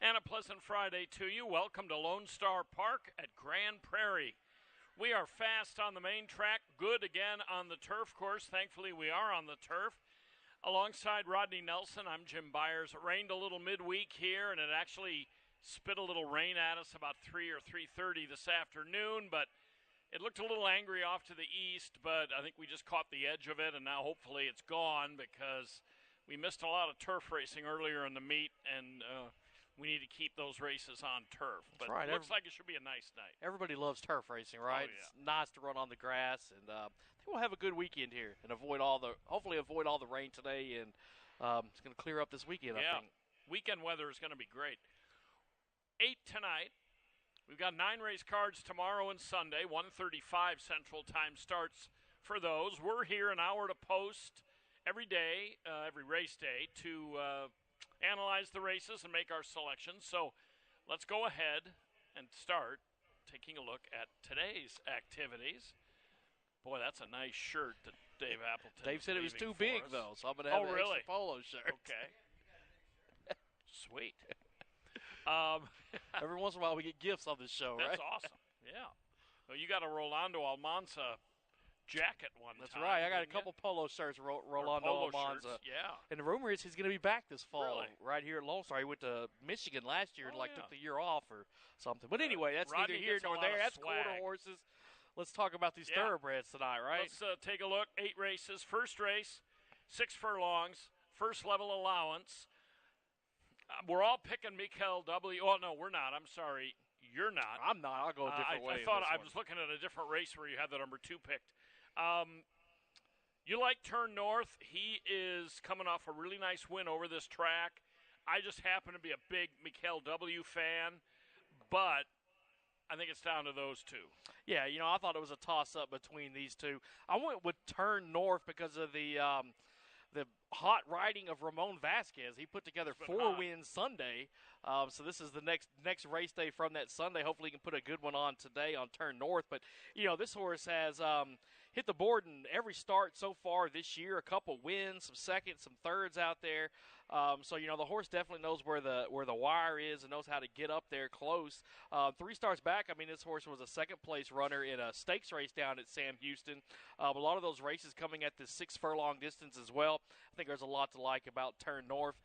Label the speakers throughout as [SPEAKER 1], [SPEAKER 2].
[SPEAKER 1] And a pleasant Friday to you. Welcome to Lone Star Park at Grand Prairie. We are fast on the main track, good again on the turf course. Thankfully, we are on the turf. Alongside Rodney Nelson, I'm Jim Byers. It rained a little midweek here, and it actually spit a little rain at us about 3 or 3:30 this afternoon, but it looked a little angry off to the east, but I think we just caught the edge of it, and now hopefully it's gone because we missed a lot of turf racing earlier in the meet, and we need to keep those races on turf.
[SPEAKER 2] That's
[SPEAKER 1] but
[SPEAKER 2] right.
[SPEAKER 1] It looks like it should be a nice night.
[SPEAKER 2] Everybody loves turf racing, right?
[SPEAKER 1] Oh, yeah.
[SPEAKER 2] It's nice to run on the grass, and I think we'll have a good weekend here and hopefully avoid all the rain today, and it's going to clear up this weekend,
[SPEAKER 1] Yeah.
[SPEAKER 2] I think.
[SPEAKER 1] Weekend weather is going to be great. 8 tonight. We've got 9 race cards tomorrow and Sunday. 1:35 Central Time starts for those. We're here an hour to post every day, every race day, to analyze the races and make our selections. So let's go ahead and start taking a look at today's activities. Boy, that's a nice shirt that Dave Appleton
[SPEAKER 2] Dave said it was too big, though, so I'm going to have an extra polo shirt.
[SPEAKER 1] Okay. Sweet.
[SPEAKER 2] Every once in a while we get gifts on this show, right?
[SPEAKER 1] That's awesome. Yeah. Well, you got a Rolando Almanza jacket one
[SPEAKER 2] That's
[SPEAKER 1] time.
[SPEAKER 2] right. I got a
[SPEAKER 1] didn't you?
[SPEAKER 2] couple polo shirts, Rolando
[SPEAKER 1] Polo
[SPEAKER 2] Almanza.
[SPEAKER 1] shirts, yeah.
[SPEAKER 2] And the rumor is he's going to be back this fall,
[SPEAKER 1] Really?
[SPEAKER 2] right here at Lone Star. He went to Michigan last year and
[SPEAKER 1] Yeah.
[SPEAKER 2] took the year off or something. But anyway, that's
[SPEAKER 1] Rodney
[SPEAKER 2] neither here
[SPEAKER 1] gets a
[SPEAKER 2] nor
[SPEAKER 1] lot
[SPEAKER 2] there.
[SPEAKER 1] of
[SPEAKER 2] That's
[SPEAKER 1] swag.
[SPEAKER 2] quarter horses. Let's talk about these
[SPEAKER 1] Yeah.
[SPEAKER 2] thoroughbreds tonight, right?
[SPEAKER 1] Let's take a look. 8 races. First race, 6 furlongs, first level allowance. We're all picking Mikel W. Oh, no, we're not. I'm sorry. You're not.
[SPEAKER 2] I'm not. I'll go a different way.
[SPEAKER 1] I thought I was looking at a different race where you had the number 2 picked. You like Turn North. He is coming off a really nice win over this track. I just happen to be a big Mikel W. fan, but I think it's down to those two.
[SPEAKER 2] Yeah, I thought it was a toss-up between these two. I went with Turn North because of the hot riding of Ramon Vasquez. He put together 4 wins Sunday. So this is the next race day from that Sunday. Hopefully he can put a good one on today on Turn North. But, this horse has hit the board in every start so far this year. A couple wins, some seconds, some thirds out there. So, the horse definitely knows where the wire is and knows how to get up there close. 3 starts back, this horse was a second-place runner in a stakes race down at Sam Houston. A lot of those races coming at the 6 furlong distance as well. I think there's a lot to like about Turn North.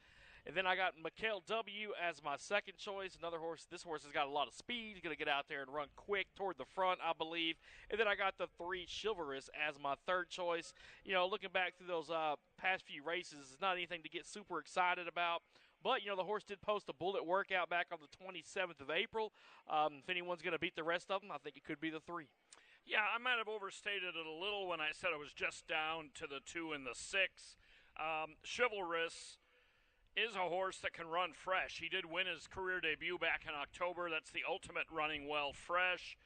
[SPEAKER 2] And then I got Mikel W. as my second choice. Another horse. This horse has got a lot of speed. He's going to get out there and run quick toward the front, I believe. And then I got the 3 Chivalrous as my third choice. Looking back through those past few races, it's not anything to get super excited about. But, the horse did post a bullet workout back on the 27th of April. If anyone's going to beat the rest of them, I think it could be the 3.
[SPEAKER 1] Yeah, I might have overstated it a little when I said it was just down to the 2 and the 6. Chivalrous is a horse that can run fresh. He did win his career debut back in October. That's the ultimate running well fresh.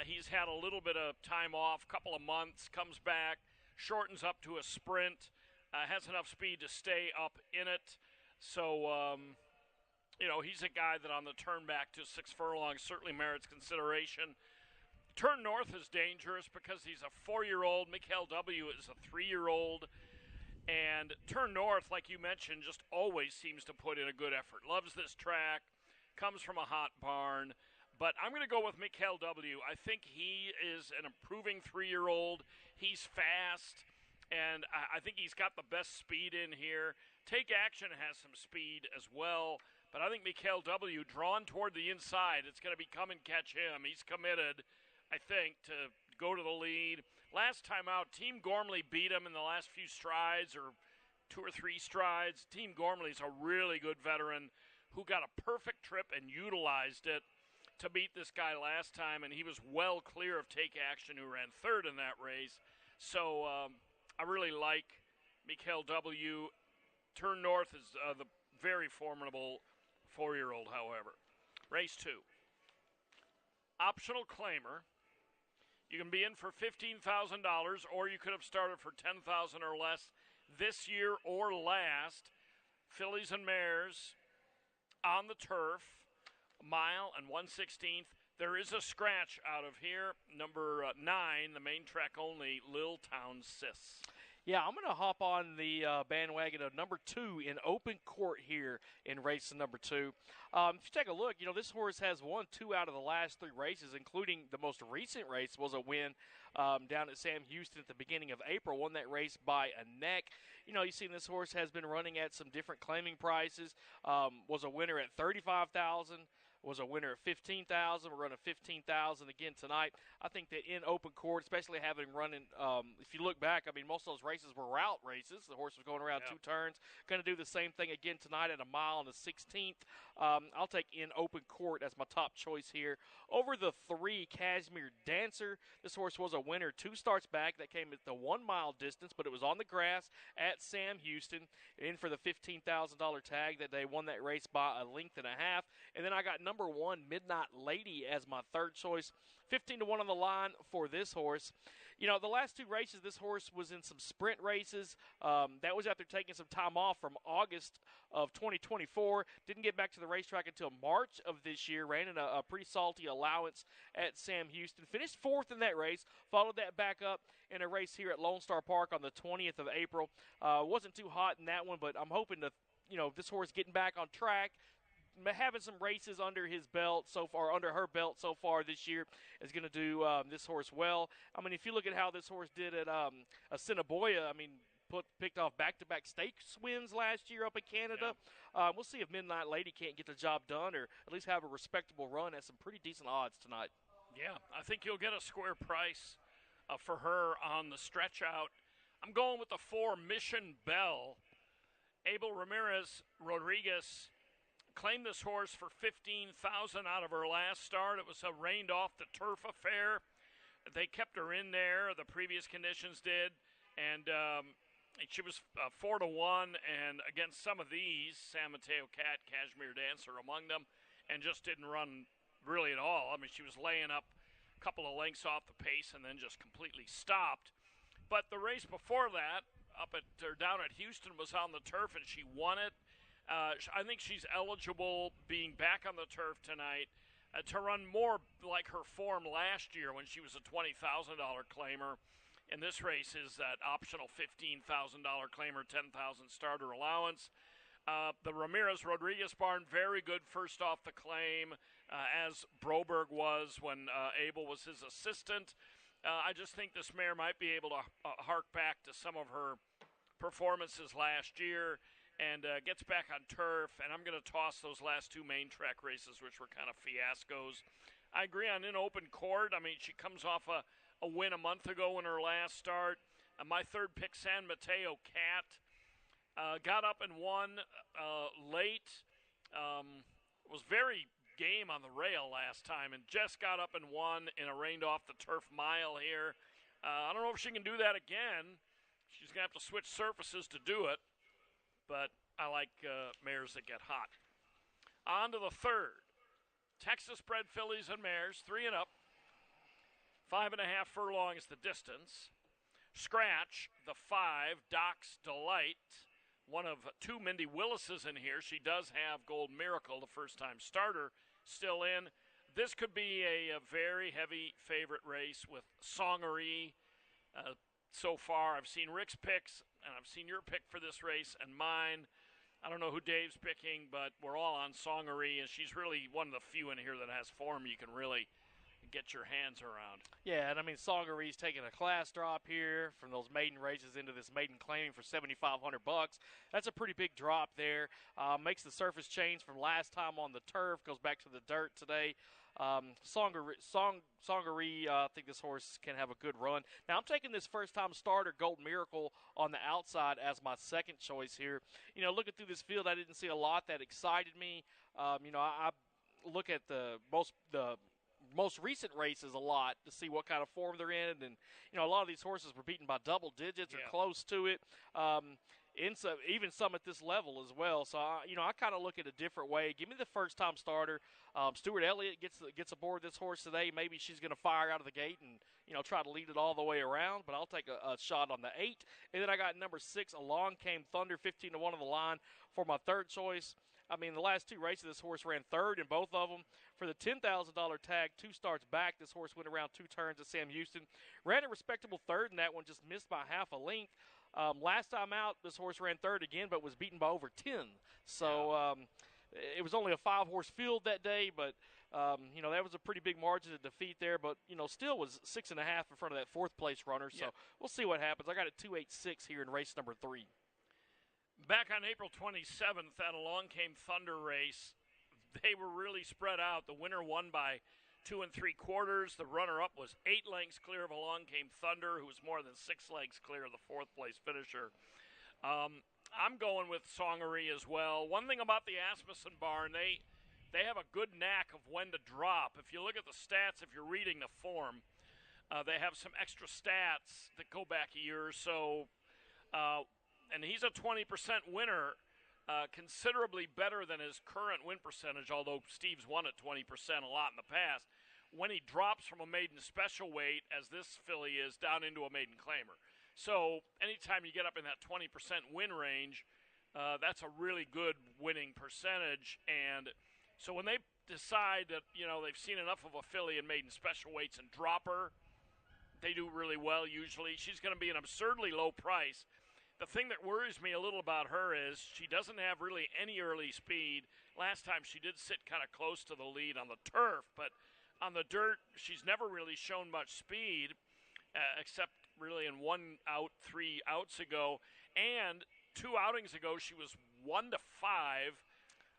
[SPEAKER 1] He's had a little bit of time off, couple of months, comes back, shortens up to a sprint, has enough speed to stay up in it. So, he's a guy that on the turn back to 6 furlongs certainly merits consideration. Turn North is dangerous because he's a 4-year-old. Mikel W. is a 3-year-old. And Turn North, like you mentioned, just always seems to put in a good effort. Loves this track, comes from a hot barn. But I'm going to go with Mikel W. I think he is an improving 3-year-old. He's fast, and I think he's got the best speed in here. Take Action has some speed as well. But I think Mikel W. drawn toward the inside. It's going to be come and catch him. He's committed, I think, to go to the lead. Last time out, Team Gormley beat him in the last few strides or 2 or 3 strides. Team Gormley's a really good veteran who got a perfect trip and utilized it to beat this guy last time, and he was well clear of Take Action, who ran 3rd in that race. So I really like Mikel W. Turn North is the very formidable 4-year-old, however. Race 2. Optional claimer. You can be in for $15,000, or you could have started for $10,000 or less this year or last. Fillies and mares on the turf, a mile and 1/16. There is a scratch out of here. Number 9, the main track only, Lil Town Sis.
[SPEAKER 2] Yeah, I'm going to hop on the bandwagon of number 2 in open court here in race number 2. If you take a look, this horse has won 2 out of the last 3 races, including the most recent race was a win down at Sam Houston at the beginning of April. Won that race by a neck. You've seen this horse has been running at some different claiming prices. Was a winner at $35,000. Was a winner at $15,000. We're running $15,000 again tonight. I think that in open court, especially having running, if you look back, most of those races were route races. The horse was going around 2 turns. Going to do the same thing again tonight at a mile and a 16th. I'll take in open court as my top choice here. Over the 3, Cashmere Dancer. This horse was a winner 2 starts back. That came at the 1 mile distance, but it was on the grass at Sam Houston. In for the $15,000 tag that they won that race by a length and a half. And then I got number 1, Midnight Lady, as my third choice. 15-1 on the line for this horse. The last 2 races, this horse was in some sprint races. That was after taking some time off from August of 2024. Didn't get back to the racetrack until March of this year. Ran in a pretty salty allowance at Sam Houston. Finished 4th in that race. Followed that back up in a race here at Lone Star Park on the 20th of April. Wasn't too hot in that one, but I'm hoping to, this horse getting back on track, having some races under his belt so far, under her belt so far this year, is going to do this horse well. If you look at how this horse did at Assiniboia, picked off back-to-back stakes wins last year up in Canada. Yeah. We'll see if Midnight Lady can't get the job done or at least have a respectable run at some pretty decent odds tonight.
[SPEAKER 1] Yeah, I think you'll get a square price for her on the stretch out. I'm going with the 4, Mission Bell. Abel Ramirez Rodriguez claimed this horse for $15,000 out of her last start. It was a rained off the turf affair. They kept her in there. The previous conditions did, and she was 4-1. And against some of these, San Mateo Cat, Cashmere Dancer among them, and just didn't run really at all. She was laying up a couple of lengths off the pace and then just completely stopped. But the race before that, down at Houston, was on the turf, and she won it. I think she's eligible, being back on the turf tonight, to run more like her form last year when she was a $20,000 claimer. And this race is that optional $15,000 claimer, $10,000 starter allowance. The Ramirez Rodriguez barn, very good first off the claim, as Broberg was when Abel was his assistant. I just think this mare might be able to hark back to some of her performances last year and gets back on turf, and I'm going to toss those last 2 main track races, which were kind of fiascos. I agree on in open court. She comes off a win a month ago in her last start. My third pick, San Mateo Cat, got up and won late. Was very game on the rail last time and just got up and won in a rained off the turf mile here. I don't know if she can do that again. She's going to have to switch surfaces to do it. But I like mares that get hot. On to the third. Texas bred fillies and mares, 3 and up. 5.5 furlong is the distance. Scratch, the 5, Doc's Delight. One of 2 Mindy Willises in here. She does have Gold Miracle, the first-time starter, still in. This could be a very heavy favorite race with Songery. So far, I've seen Rick's picks, and I've seen your pick for this race and mine. I don't know who Dave's picking, but we're all on Songery, and she's really one of the few in here that has form you can really get your hands around.
[SPEAKER 2] Yeah, and Songery's taking a class drop here from those maiden races into this maiden claiming for $7,500. That's a pretty big drop there. Makes the surface change from last time on the turf, goes back to the dirt today. Songery, I think this horse can have a good run. Now, I'm taking this first-time starter, Gold Miracle, on the outside as my second choice here. Looking through this field, I didn't see a lot that excited me. I look at the most recent races a lot to see what kind of form they're in, and a lot of these horses were beaten by double digits or close to it. Even some at this level as well. So I kind of look at a different way. Give me the first-time starter. Stuart Elliott gets aboard this horse today. Maybe she's going to fire out of the gate and try to lead it all the way around. But I'll take a shot on the 8. And then I got number 6. Along Came Thunder, 15-1 on the line for my third choice. The last 2 races, this horse ran third in both of them. For the $10,000 tag, 2 starts back, this horse went around 2 turns at Sam Houston. Ran a respectable third in that one, just missed by half a length. Last time out, this horse ran third again, but was beaten by over 10. So it was only a 5-horse field that day, but that was a pretty big margin of defeat there. But still was 6.5 in front of that fourth-place runner. So we'll see what happens. I got it 286 here in race number 3.
[SPEAKER 1] Back on April 27th, at Along Came Thunder race, they were really spread out. The winner won by 2 3/4. The runner-up was 8 lengths clear of Along Came Thunder, who was more than 6 lengths clear of the fourth-place finisher. I'm going with Songery as well. One thing about the Asmussen barn, they have a good knack of when to drop. If you look at the stats, if you're reading the form, they have some extra stats that go back a year or so. And he's a 20% winner, considerably better than his current win percentage, although Steve's won at 20% a lot in the past, when he drops from a maiden special weight, as this filly is, down into a maiden claimer. So anytime you get up in that 20% win range, that's a really good winning percentage. And so when they decide that, they've seen enough of a filly in maiden special weights and drop her, they do really well usually. She's going to be an absurdly low price. The thing that worries me a little about her is she doesn't have really any early speed. Last time she did sit kind of close to the lead on the turf, but on the dirt, she's never really shown much speed, except really in 1 out, 3 outs ago. And 2 outings ago, she was 1-5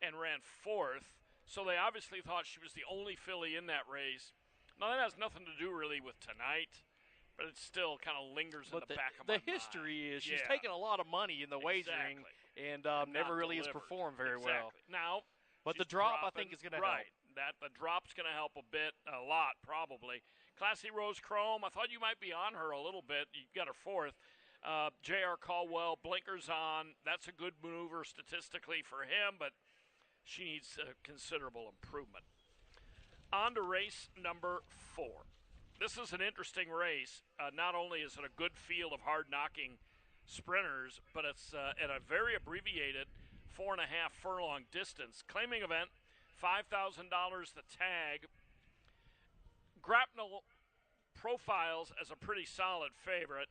[SPEAKER 1] and ran 4th. So they obviously thought she was the only filly in that race. Now, that has nothing to do really with tonight, but it still kind of lingers in the back of my mind.
[SPEAKER 2] The history is she's taken a lot of money in the wagering and never really has performed very well.
[SPEAKER 1] Now,
[SPEAKER 2] but the drop, I think, is going to help.
[SPEAKER 1] The drop's going to help a lot, probably. Classy Rose Chrome, I thought you might be on her a little bit. You got her 4th. J.R. Caldwell, blinkers on. That's a good maneuver statistically for him, but she needs considerable improvement. On to race number 4. This is an interesting race. Not only is it a good field of hard-knocking sprinters, but it's at a very abbreviated 4.5 furlong distance. Claiming event, $5,000 the tag. Grapnel profiles as a pretty solid favorite,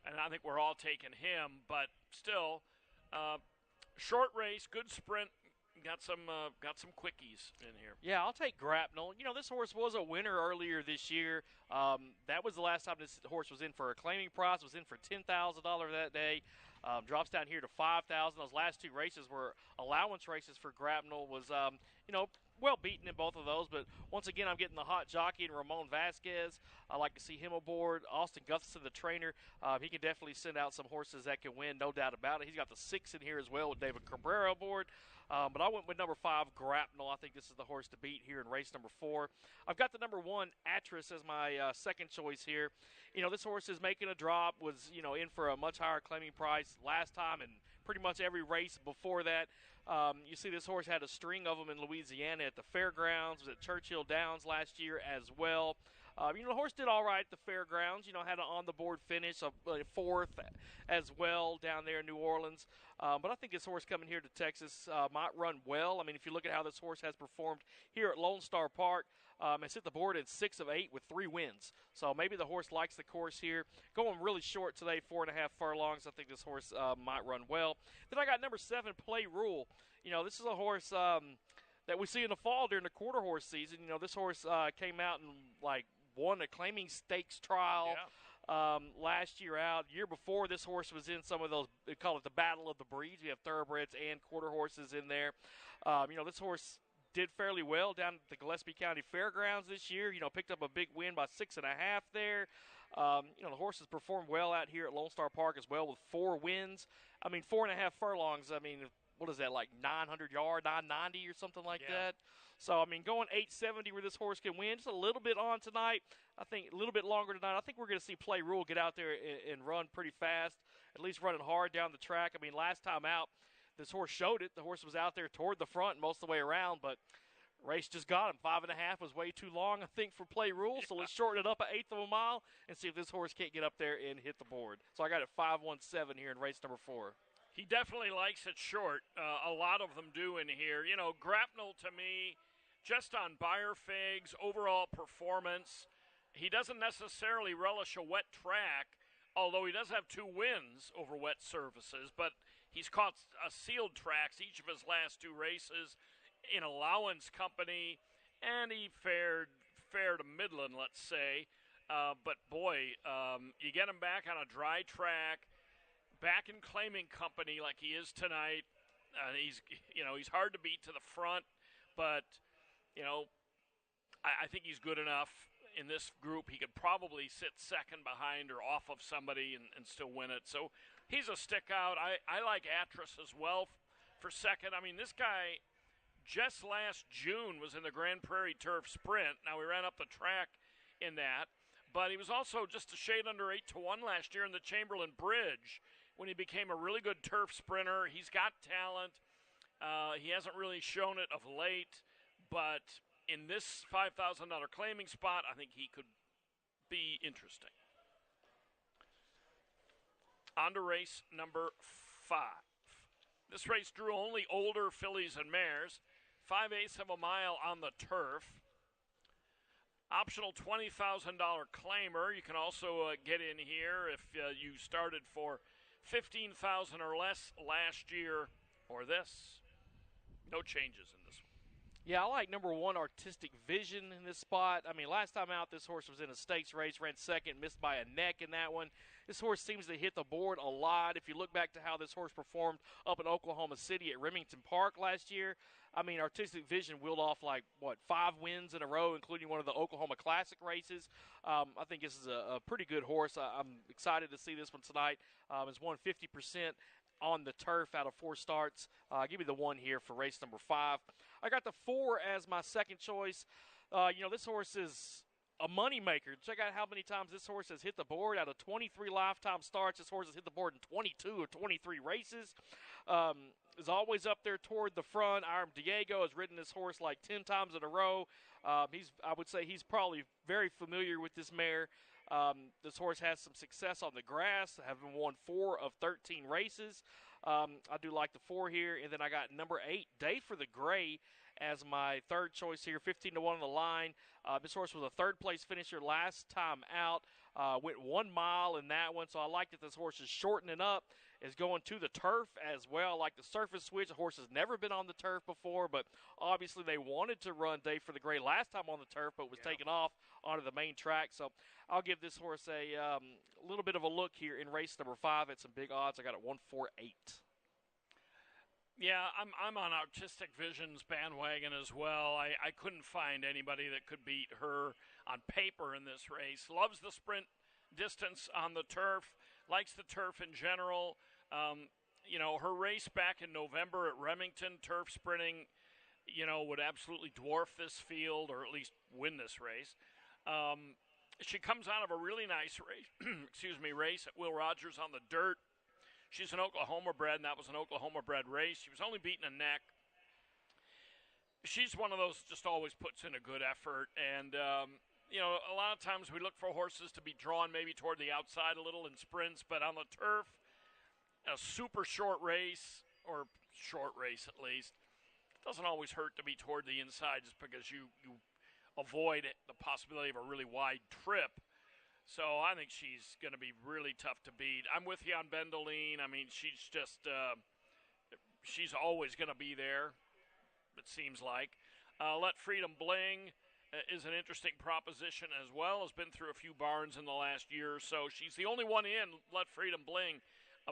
[SPEAKER 1] and I think we're all taking him, but still, short race, good sprint. Got some quickies in here.
[SPEAKER 2] Yeah, I'll take Grapnel. This horse was a winner earlier this year. That was the last time this horse was in for a claiming price. Was in for $10,000 that day. Drops down here to $5,000. Those last 2 races were allowance races for Grapnel. Was well beaten in both of those. But once again, I'm getting the hot jockey and Ramon Vasquez. I like to see him aboard. Austin Gustafson, the trainer. He can definitely send out some horses that can win, no doubt about it. He's got the 6 in here as well with David Cabrera aboard. But I went with number 5, Grapnel. I think this is the horse to beat here in race number 4. I've got the number 1, Atris, as my second choice here. This horse is making a drop, was, in for a much higher claiming price last time and pretty much every race before that. You see this horse had a string of them in Louisiana at the fairgrounds, was at Churchill Downs last year as well. The horse did all right at the fairgrounds, had an on-the-board finish of 4th as well down there in New Orleans. But I think this horse coming here to Texas might run well. I mean, if you look at how this horse has performed here at Lone Star Park, it's hit the board in 6 of 8 with 3 wins. So maybe the horse likes the course here. Going really short today, 4.5 furlongs. I think this horse might run well. Then I got number 7, Play Rule. This is a horse that we see in the fall during the quarter horse season. This horse came out and won a claiming stakes trial last year out. Year before, this horse was in some of those, they call it the Battle of the Breeds. We have thoroughbreds and quarter horses in there. This horse did fairly well down at the Gillespie County Fairgrounds this year. Picked up a big win by 6.5 there. The horse has performed well out here at Lone Star Park as well with 4 wins. 4.5 furlongs. What is that, like 900 yards, 990 or something like that? So, going 870 where this horse can win. Just a little bit on tonight. I think a little bit longer tonight. I think we're going to see Play Rule get out there and run pretty fast, at least running hard down the track. Last time out, this horse showed it. The horse was out there toward the front most of the way around, but race just got him. 5.5 was way too long, I think, for Play Rule. So let's shorten it up 1/8 of a mile and see if this horse can't get up there and hit the board. So I got it 5-1-7 here in race number 4.
[SPEAKER 1] He definitely likes it short. A lot of them do in here. Grapnel to me, just on Beyer Figs, overall performance, he doesn't necessarily relish a wet track. although he does have 2 wins over wet surfaces, but he's caught sealed tracks each of his last 2 races in allowance company, and he fair to Midland, let's say. But boy, you get him back on a dry track, back in claiming company like he is tonight. He's hard to beat to the front, but I think he's good enough in this group. He could probably sit second behind or off of somebody and still win it. So he's a stick out. I like Atras as well for second. I mean, this guy just last June was in the Grand Prairie Turf Sprint. Now, we ran up the track in that, but he was also just a shade under 8-1 last year in the Chamberlain Bridge when he became a really good turf sprinter. He's got talent. He hasn't really shown it of late, but in this $5,000 claiming spot, I think he could be interesting. On to race number 5. This race drew only older fillies and mares. 5/8 of a mile on the turf. Optional $20,000 claimer. You can also get in here if you started for $15,000 or less last year or this. No changes in this one.
[SPEAKER 2] Yeah, I like number 1, Artistic Vision, in this spot. I mean, last time out, this horse was in a stakes race, ran second, missed by a neck in that one. This horse seems to hit the board a lot. If you look back to how this horse performed up in Oklahoma City at Remington Park last year, I mean, Artistic Vision wheeled off 5 wins in a row, including one of the Oklahoma Classic races. I think this is a pretty good horse. I'm excited to see this one tonight. It's won 50% on the turf out of 4 starts. Give me the 1 here for race number 5. I got the 4 as my second choice. This horse is a moneymaker. Check out how many times this horse has hit the board. Out of 23 lifetime starts, this horse has hit the board in 22 or 23 races. Is always up there toward the front. Iron Diego has ridden this horse 10 times in a row. I would say he's probably very familiar with this mare. This horse has some success on the grass, having won 4 of 13 races. I do like the 4 here. And then I got number 8, Day for the Gray, as my third choice here, 15-1 on the line. This horse was a third-place finisher last time out. Went 1 mile in that one, so I like that this horse is shortening up, is going to the turf as well. I like the surface switch. The horse has never been on the turf before, but obviously they wanted to run Day for the Gray last time on the turf, but was taken off onto the main track. So I'll give this horse a little bit of a look here in race number 5 at some big odds. I got it 148.
[SPEAKER 1] Yeah, I'm on Artistic Vision's bandwagon as well. I couldn't find anybody that could beat her on paper in this race. Loves the sprint distance on the turf, likes the turf in general. Her race back in November at Remington, turf sprinting, would absolutely dwarf this field, or at least win this race. She comes out of a really nice race, race at Will Rogers on the dirt. She's an Oklahoma bred, and that was an Oklahoma bred race. She was only beaten a neck. She's one of those just always puts in a good effort. And, a lot of times we look for horses to be drawn maybe toward the outside a little in sprints, but on the turf, a super short race, or short race at least, it doesn't always hurt to be toward the inside just because you avoid the possibility of a really wide trip. So I think she's going to be really tough to beat. I'm with you on Bendeline. I mean, she's just she's always going to be there, it seems like. Let Freedom Bling is an interesting proposition as well. Has been through a few barns in the last year or so. She's the only one in, Let Freedom Bling,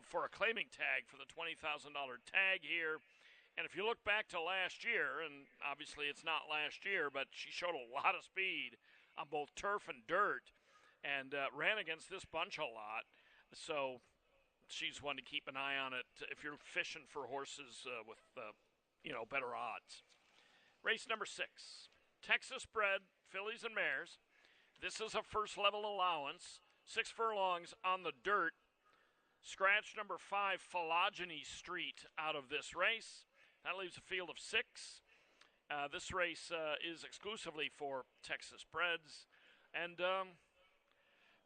[SPEAKER 1] for a claiming tag for the $20,000 tag here. And if you look back to last year, and obviously it's not last year, but she showed a lot of speed on both turf and dirt. And ran against this bunch a lot. So she's one to keep an eye on it if you're fishing for horses with, better odds. Race number 6. Texas bred fillies and mares. This is a first level allowance. 6 furlongs on the dirt. Scratch number 5, Phylogeny Street, out of this race. That leaves a field of 6. This race is exclusively for Texas breds. And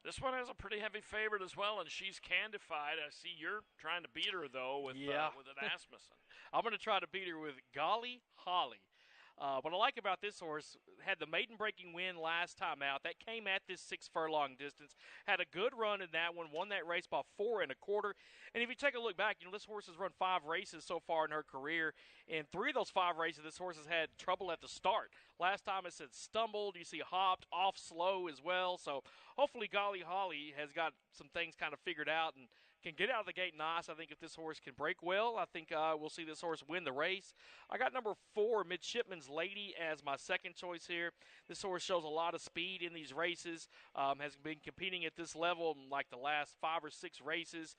[SPEAKER 1] this one has a pretty heavy favorite as well, and she's Candified. I see you're trying to beat her, though, with an Asmussen.
[SPEAKER 2] I'm going to try to beat her with Golly Holly. What I like about this horse, had the maiden breaking win last time out. That came at this 6 furlong distance. Had a good run in that one. Won that race by 4 1/4. And if you take a look back, this horse has run 5 races so far in her career. In 3 of those 5 races, this horse has had trouble at the start. Last time it said stumbled. You see hopped, off slow as well. So hopefully Golly Holly has got some things kind of figured out and can get out of the gate nice. I think if this horse can break well, I think we'll see this horse win the race. I got number 4, Midshipman's Lady, as my second choice here. This horse shows a lot of speed in these races, has been competing at this level in like the last 5 or 6 races.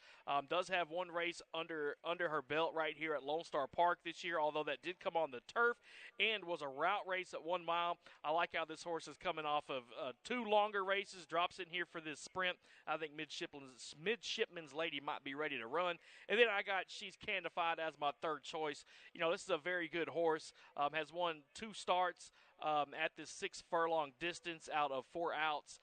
[SPEAKER 2] Does have one race under her belt right here at Lone Star Park this year, although that did come on the turf and was a route race at 1 mile. I like how this horse is coming off of 2 longer races, drops in here for this sprint. I think Midshipman's Lady might be ready to run. And then I got She's Candified as my third choice. This is a very good horse. Has won 2 starts at this 6 furlong distance out of 4 outs.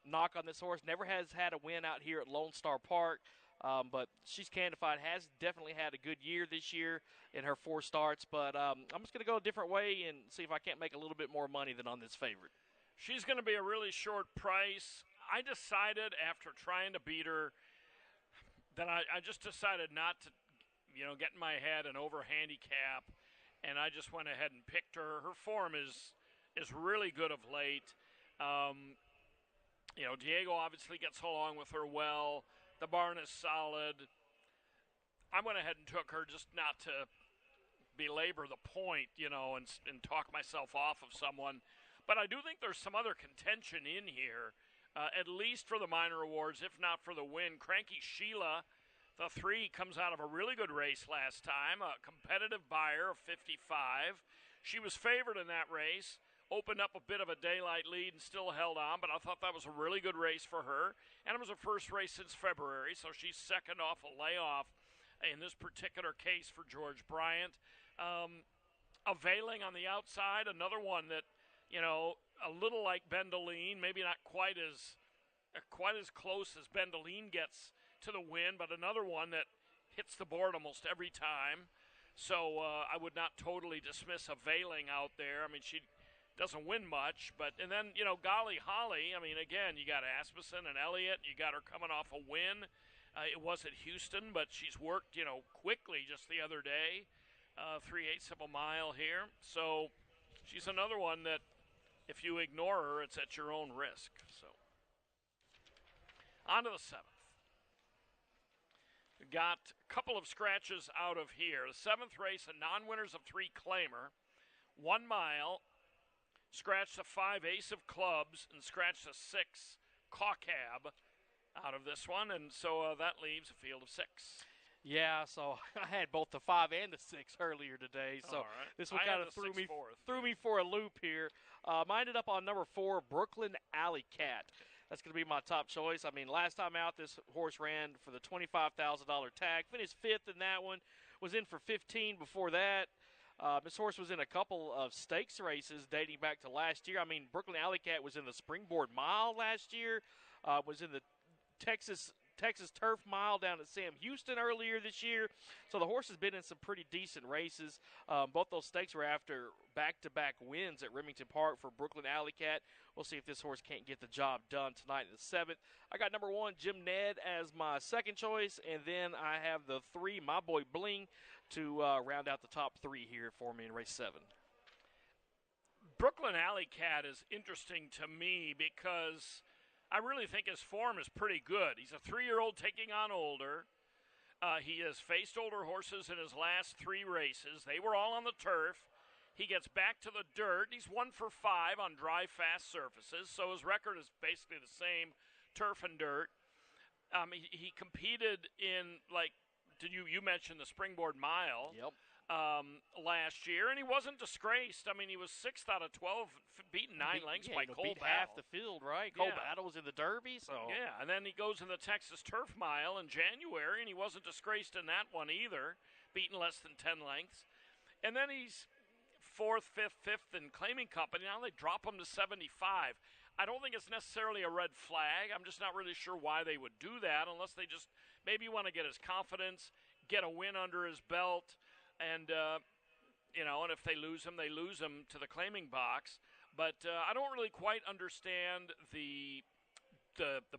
[SPEAKER 2] Knock on this horse, never has had a win out here at Lone Star Park. But She's Candified has definitely had a good year this year in her 4 starts. But I'm just going to go a different way and see if I can't make a little bit more money than on this favorite.
[SPEAKER 1] She's going to be a really short price. I decided after trying to beat her that I just decided not to, get in my head and over handicap, and I just went ahead and picked her. Her form is really good of late. Diego obviously gets along with her well. The barn is solid. I went ahead and took her just not to belabor the point, and talk myself off of someone. But I do think there's some other contention in here, at least for the minor awards, if not for the win. Cranky Sheila, the 3, comes out of a really good race last time, a competitive buyer of 55. She was favored in that race, opened up a bit of a daylight lead and still held on, but I thought that was a really good race for her. And it was her first race since February, so she's second off a layoff in this particular case for George Bryant. Availing on the outside, another one that, a little like Bendeline, maybe not quite as close as Bendeline gets to the win, but another one that hits the board almost every time. So I would not totally dismiss Availing out there. I mean, she doesn't win much, and then, Golly Holly, again, you got Asmussen and Elliott, you got her coming off a win. It was at Houston, but she's worked, quickly just the other day, 3/8 of a mile here. So she's another one that if you ignore her, it's at your own risk. So on to the 7th. We got a couple of scratches out of here. The 7th race, a non-winners of 3 claimer, 1 mile. Scratched a 5 ace of clubs and scratched a 6 cab out of this one, and so that leaves a field of 6.
[SPEAKER 2] Yeah, so I had both the 5 and the 6 earlier today, so this one kind of threw me for a loop here. I ended up on number 4, Brooklyn Alley Cat. That's going to be my top choice. Last time out, this horse ran for the $25,000 tag. Finished 5th in that one. Was in for 15 before that. This horse was in a couple of stakes races dating back to last year. Brooklyn Alley Cat was in the Springboard Mile last year, was in the Texas Turf Mile down at Sam Houston earlier this year. So the horse has been in some pretty decent races. Both those stakes were after back-to-back wins at Remington Park for Brooklyn Alley Cat. We'll see if this horse can't get the job done tonight in the 7th. I got number 1, Jim Ned, as my second choice, and then I have the 3, My Boy Bling, to round out the top 3 here for me in race 7.
[SPEAKER 1] Brooklyn Alley Cat is interesting to me because I really think his form is pretty good. He's a 3-year-old taking on older. He has faced older horses in his last 3 races. They were all on the turf. He gets back to the dirt. He's 1 for 5 on dry, fast surfaces, so his record is basically the same, turf and dirt. He competed in, you mentioned the Springboard Mile.
[SPEAKER 2] Yep.
[SPEAKER 1] Last year, and he wasn't disgraced. He was 6th out of 12, beaten 9 lengths by Cole Battle.
[SPEAKER 2] Half the field, right? Cole Battle was in the Derby, so.
[SPEAKER 1] Yeah, and then he goes in the Texas Turf Mile in January, and he wasn't disgraced in that one either, beaten less than 10 lengths. And then he's 4th, 5th in Claiming Company. Now they drop him to 75. I don't think it's necessarily a red flag. I'm just not really sure why they would do that, unless they just maybe want to get his confidence, get a win under his belt, and and if they lose him, they lose him to the claiming box. But I don't really quite understand the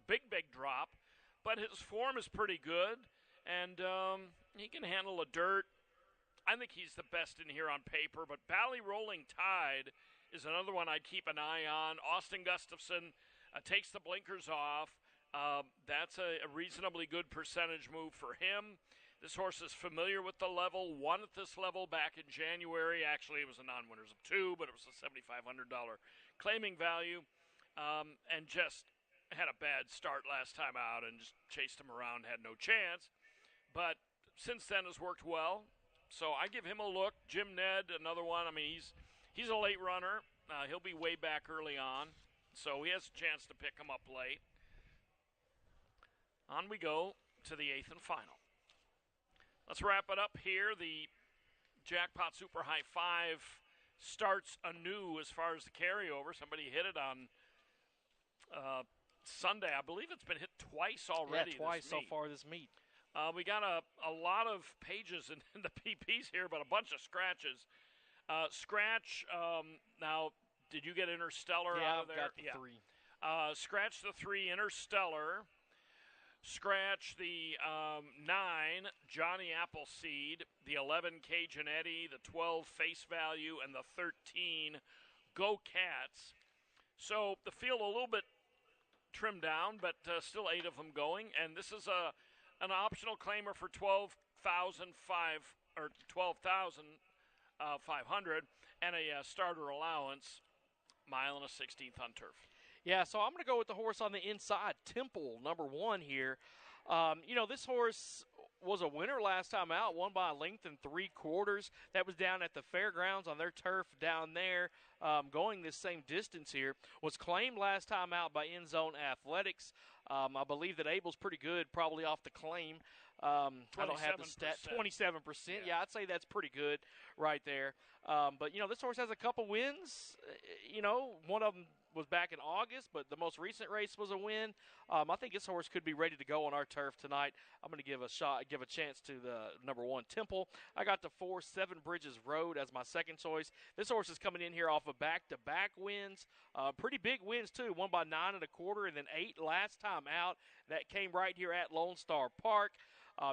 [SPEAKER 1] big drop, but his form is pretty good, and he can handle a dirt. I think he's the best in here on paper, but Bally Rolling Tide is another one I'd keep an eye on. Austin Gustafson takes the blinkers off. That's a reasonably good percentage move for him. This horse is familiar with the level, won at this level back in January. Actually, it was a non-winners of 2, but it was a $7,500 claiming value, and just had a bad start last time out and just chased him around, had no chance. But since then has worked well, so I give him a look. Jim Ned, another one. I mean, he's a late runner. He'll be way back early on, so he has a chance to pick him up late. On we go to the 8th and final. Let's wrap it up here. The Jackpot Super High 5 starts anew as far as the carryover. Somebody hit it on Sunday. I believe it's been hit twice already.
[SPEAKER 2] Yeah, twice so far this meet.
[SPEAKER 1] We got a lot of pages in the PPs here, but a bunch of scratches. Scratch, now, did you get Interstellar out of there?
[SPEAKER 2] I've got the 3.
[SPEAKER 1] Scratch the 3, Interstellar. Scratch the 9, Johnny Appleseed, the 11, Cajun Eddie, the 12, Face Value, and the 13, Go Cats. So the field a little bit trimmed down, but still 8 of them going. And this is an optional claimer for $12,500 and a starter allowance, mile and a 16th on turf.
[SPEAKER 2] Yeah, so I'm going to go with the horse on the inside, Temple, number 1 here. This horse was a winner last time out, won by a length and 3/4. That was down at the fairgrounds on their turf down there, going this same distance here. Was claimed last time out by End Zone Athletics. I believe that Abel's pretty good, probably off the claim. I don't have the stat. 27%. Yeah, I'd say that's pretty good right there. But, this horse has a couple wins. One of them was back in August, but the most recent race was a win. I think this horse could be ready to go on our turf tonight. I'm going to give a chance to the number 1, Temple. I got the 4, Seven Bridges Road as my second choice. This horse is coming in here off of back-to-back wins. Pretty big wins, too. Won by 9 1/4 and then 8 last time out. That came right here at Lone Star Park.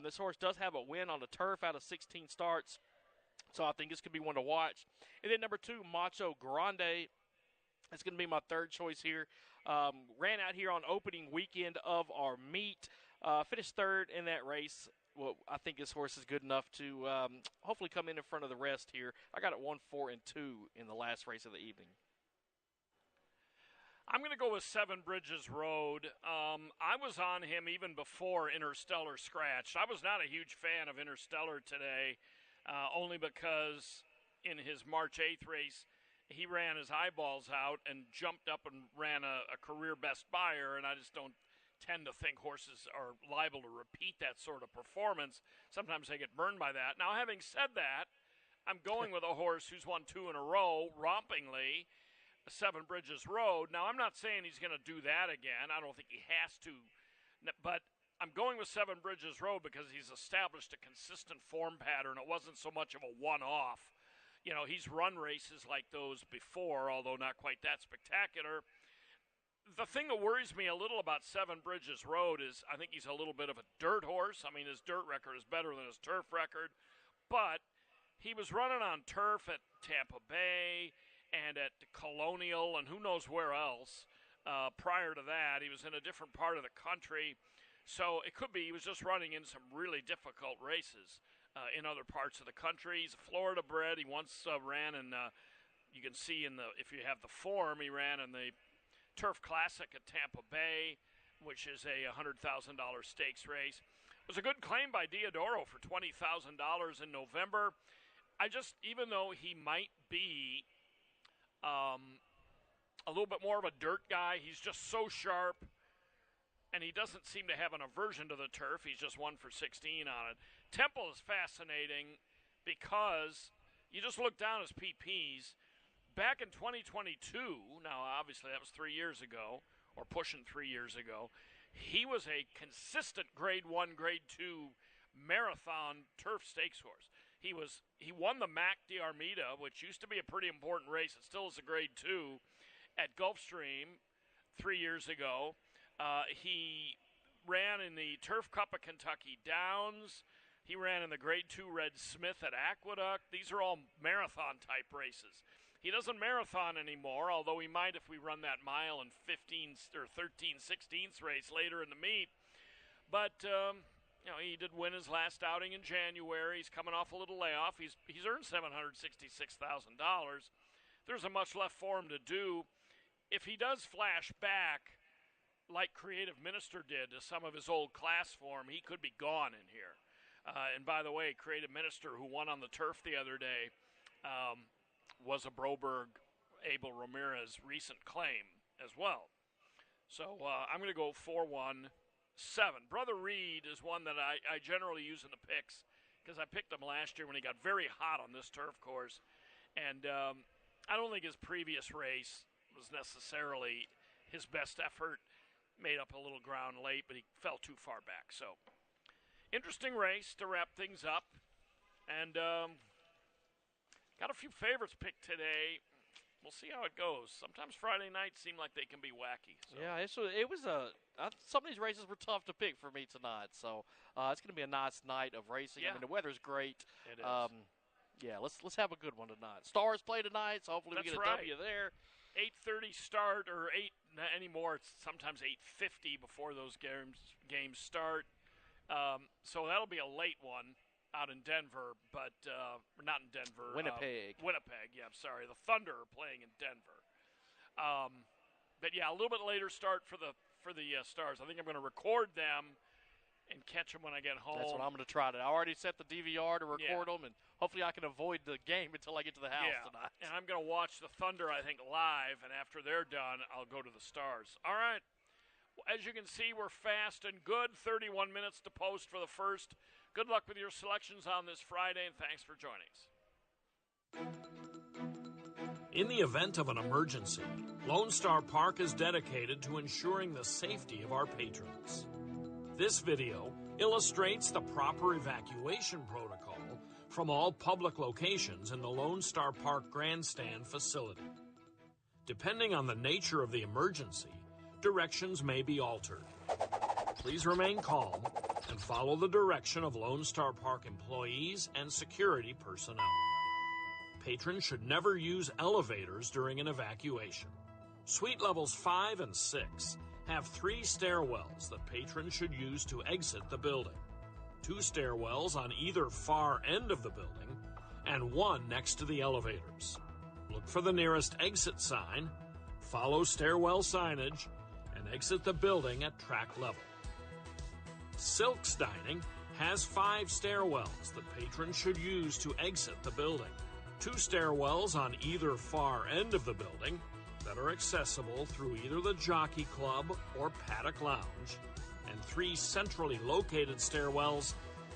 [SPEAKER 2] This horse does have a win on the turf out of 16 starts, so I think this could be one to watch. And then number 2, Macho Grande. It's going to be my third choice here. Ran out here on opening weekend of our meet. Finished third in that race. Well, I think this horse is good enough to hopefully come in front of the rest here. I got it 1, 4, and 2 in the last race of the evening.
[SPEAKER 1] I'm going to go with Seven Bridges Road. I was on him even before Interstellar scratched. I was not a huge fan of Interstellar today, only because in his March 8th race, he ran his eyeballs out and jumped up and ran a career best buyer, and I just don't tend to think horses are liable to repeat that sort of performance. Sometimes they get burned by that. Now, having said that, I'm going with a horse who's won 2 in a row, rompingly, Seven Bridges Road. Now, I'm not saying he's going to do that again. I don't think he has to, but I'm going with Seven Bridges Road because he's established a consistent form pattern. It wasn't so much of a one-off. He's run races like those before, although not quite that spectacular. The thing that worries me a little about Seven Bridges Road is I think he's a little bit of a dirt horse. I mean, his dirt record is better than his turf record, but he was running on turf at Tampa Bay and at Colonial and who knows where else. Prior to that, he was in a different part of the country, so it could be he was just running in some really difficult races in other parts of the country. He's a Florida bred. He once ran in, you can see if you have the form, he ran in the Turf Classic at Tampa Bay, which is a $100,000 stakes race. It was a good claim by Diodoro for $20,000 in November. Even though he might be a little bit more of a dirt guy, he's just so sharp, and he doesn't seem to have an aversion to the turf. He's just 1 for 16 on it. Temple is fascinating because you just look down his PPs. Back in 2022, now obviously that was 3 years ago, or pushing 3 years ago, he was a consistent Grade 1, Grade 2 marathon turf stakes horse. He won the Mac d'Armida, which used to be a pretty important race. It still is a Grade 2 at Gulfstream 3 years ago. He ran in the Turf Cup of Kentucky Downs. He ran in the Grade 2 Red Smith at Aqueduct. These are all marathon-type races. He doesn't marathon anymore, although he might if we run that mile and 15 or 13/16 race later in the meet. But he did win his last outing in January. He's coming off a little layoff. He's earned $766,000. There's a much left for him to do. If he does flash back, like Creative Minister did to some of his old class form, he could be gone in here. And by the way, Creative Minister, who won on the turf the other day, was a Broberg Abel Ramirez recent claim as well. So I'm going to go 4-1-7. Brother Reed is one that I generally use in the picks because I picked him last year when he got very hot on this turf course. And I don't think his previous race was necessarily his best effort. Made up a little ground late, but he fell too far back. So, interesting race to wrap things up. And got a few favorites picked today. We'll see how it goes. Sometimes Friday nights seem like they can be wacky. So.
[SPEAKER 2] Yeah, it was some of these races were tough to pick for me tonight. So it's going to be a nice night of racing.
[SPEAKER 1] Yeah.
[SPEAKER 2] I mean, the weather's great.
[SPEAKER 1] It is.
[SPEAKER 2] Yeah, let's have a good one tonight. Stars play tonight, so hopefully we get a W there.
[SPEAKER 1] 8:30 start, or 8 anymore. It's sometimes 8:50 before those games start. So that'll be a late one out in Denver, but not in Denver.
[SPEAKER 2] Winnipeg.
[SPEAKER 1] Winnipeg. Yeah, I'm sorry. The Thunder are playing in Denver. But yeah, a little bit later start for the Stars. I think I'm going to record them and catch them when I get home.
[SPEAKER 2] That's what I'm going to try to. I already set the DVR to record them, and hopefully I can avoid the game until I get to the house tonight.
[SPEAKER 1] And I'm going to watch the Thunder, I think, live, and after they're done, I'll go to the Stars. All right. As you can see, we're fast and good. 31 minutes to post for the first. Good luck with your selections on this Friday, and thanks for joining us.
[SPEAKER 3] In the event of an emergency, Lone Star Park is dedicated to ensuring the safety of our patrons. This video illustrates the proper evacuation protocol from all public locations in the Lone Star Park Grandstand facility. Depending on the nature of the emergency, directions may be altered. Please remain calm and follow the direction of Lone Star Park employees and security personnel. Patrons should never use elevators during an evacuation. Suite levels 5 and 6 have 3 stairwells that patrons should use to exit the building. 2 stairwells on either far end of the building and 1 next to the elevators. Look for the nearest exit sign, follow stairwell signage, and exit the building at track level. Silks Dining has 5 stairwells that patrons should use to exit the building. 2 stairwells on either far end of the building that are accessible through either the Jockey Club or Paddock Lounge, and 3 centrally located stairwells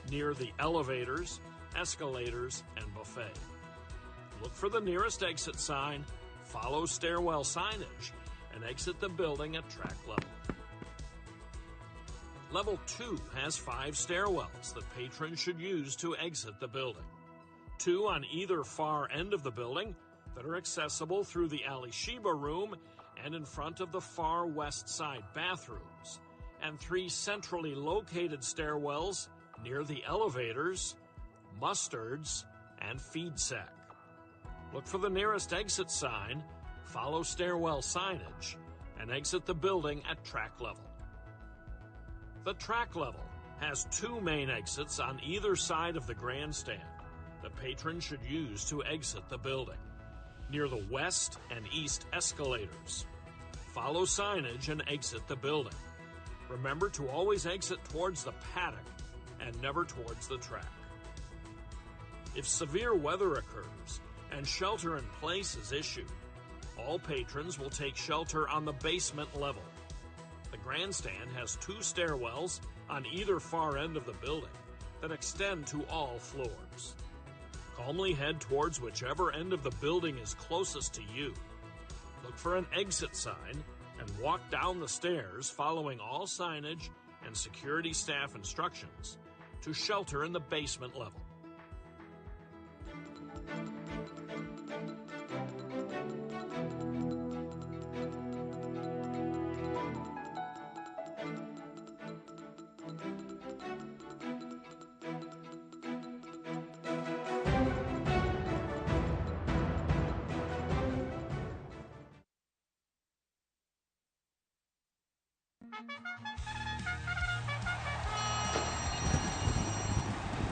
[SPEAKER 3] near the elevators, escalators, and buffet. Look for the nearest exit sign, follow stairwell signage, and exit the building at track level. Level 2 has 5 stairwells that patrons should use to exit the building. 2 on either far end of the building that are accessible through the Alishiba room and in front of the far west side bathrooms, and 3 centrally located stairwells near the elevators, mustards, and feed sack. Look for the nearest exit sign, follow stairwell signage, and exit the building at track level. The track level has 2 main exits on either side of the grandstand that patrons should use to exit the building. Near the west and east escalators. Follow signage and exit the building. Remember to always exit towards the paddock and never towards the track. If severe weather occurs and shelter in place is issued, all patrons will take shelter on the basement level. The grandstand has 2 stairwells on either far end of the building that extend to all floors. Calmly head towards whichever end of the building is closest to you. Look for an exit sign and walk down the stairs following all signage and security staff instructions to shelter in the basement level.